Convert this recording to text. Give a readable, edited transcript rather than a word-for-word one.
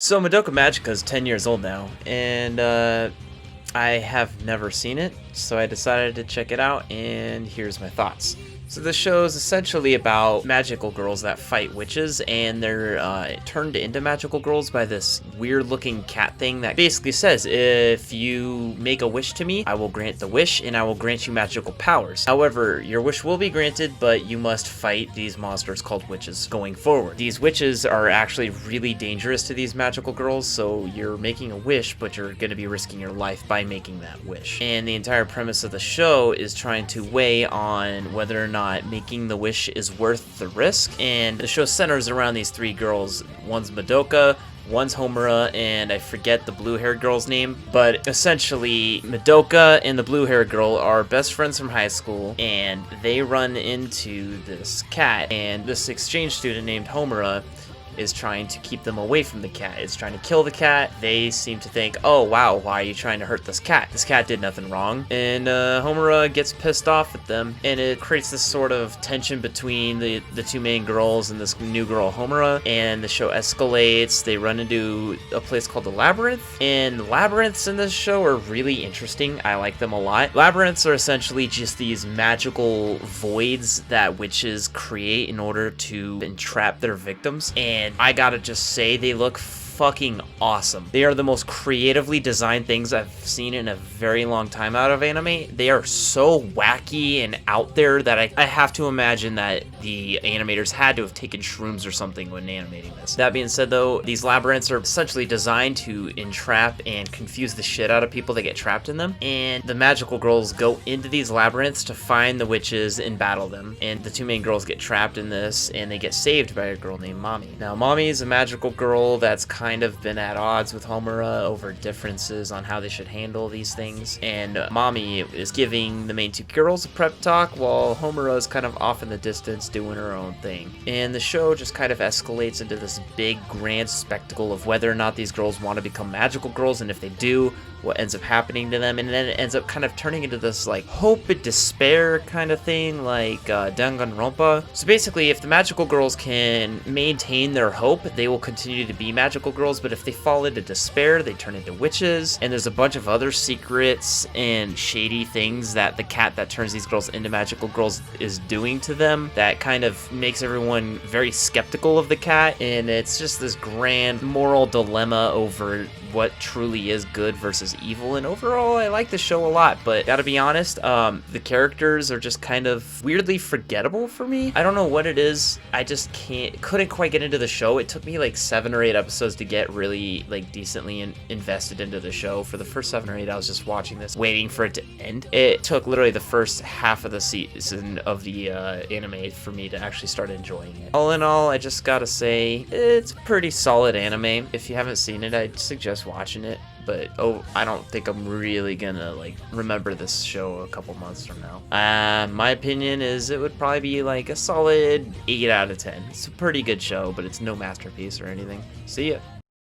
So Madoka Magica is 10 years old now, and I have never seen it, so I decided to check it out, and here's my thoughts. So the show is essentially about magical girls that fight witches, and they're turned into magical girls by this weird-looking cat thing that basically says, if you make a wish to me, I will grant the wish, and I will grant you magical powers. However, your wish will be granted, but you must fight these monsters called witches going forward. These witches are actually really dangerous to these magical girls, so you're making a wish, but you're going to be risking your life by making that wish. And the entire premise of the show is trying to weigh on whether or not making the wish is worth the risk, and the show centers around these three girls. One's Madoka, one's Homura, and I forget the blue-haired girl's name, but essentially Madoka and the blue-haired girl are best friends from high school, and they run into this cat, and this exchange student named Homura is trying to keep them away from the cat. It's trying to kill the cat. They seem to think, oh wow, why are you trying to hurt this cat? This cat did nothing wrong. And Homura gets pissed off at them, and it creates this sort of tension between the two main girls and this new girl, Homura, and the show escalates. They run into a place called the Labyrinth, and labyrinths in this show are really interesting. I like them a lot. Labyrinths are essentially just these magical voids that witches create in order to entrap their victims, and I gotta just say, they look fucking awesome. They are the most creatively designed things I've seen in a very long time out of anime. They are so wacky and out there that I have to imagine that the animators had to have taken shrooms or something when animating this. That being said though, these labyrinths are essentially designed to entrap and confuse the shit out of people that get trapped in them, and the magical girls go into these labyrinths to find the witches and battle them, and the two main girls get trapped in this, and they get saved by a girl named Mami. Now Mami is a magical girl that's kind of been at odds with Homura over differences on how they should handle these things, and Mami is giving the main two girls a prep talk while Homura is kind of off in the distance doing her own thing. And the show just kind of escalates into this big grand spectacle of whether or not these girls want to become magical girls, and if they do, what ends up happening to them, and then it ends up kind of turning into this like hope and despair kind of thing, like Danganronpa. So basically, if the magical girls can maintain their hope, they will continue to be magical girls, but if they fall into despair, they turn into witches. And there's a bunch of other secrets and shady things that the cat that turns these girls into magical girls is doing to them that kind of makes everyone very skeptical of the cat, and it's just this grand moral dilemma over what truly is good versus evil. And overall, I like the show a lot, but gotta be honest, the characters are just kind of weirdly forgettable for me. I don't know what it is. I just couldn't quite get into the show. It took me like 7 or 8 episodes to get really like decently invested into the show. For the first 7 or 8, I was just watching this, waiting for it to end. It took literally the first half of the season of the anime for me to actually start enjoying it. All in all, I just gotta say, it's pretty solid anime. If you haven't seen it, I'd suggest watching it, but I don't think I'm really gonna like remember this show a couple months from now. My opinion is it would probably be like a solid 8 out of 10. It's a pretty good show, but it's no masterpiece or anything. See ya.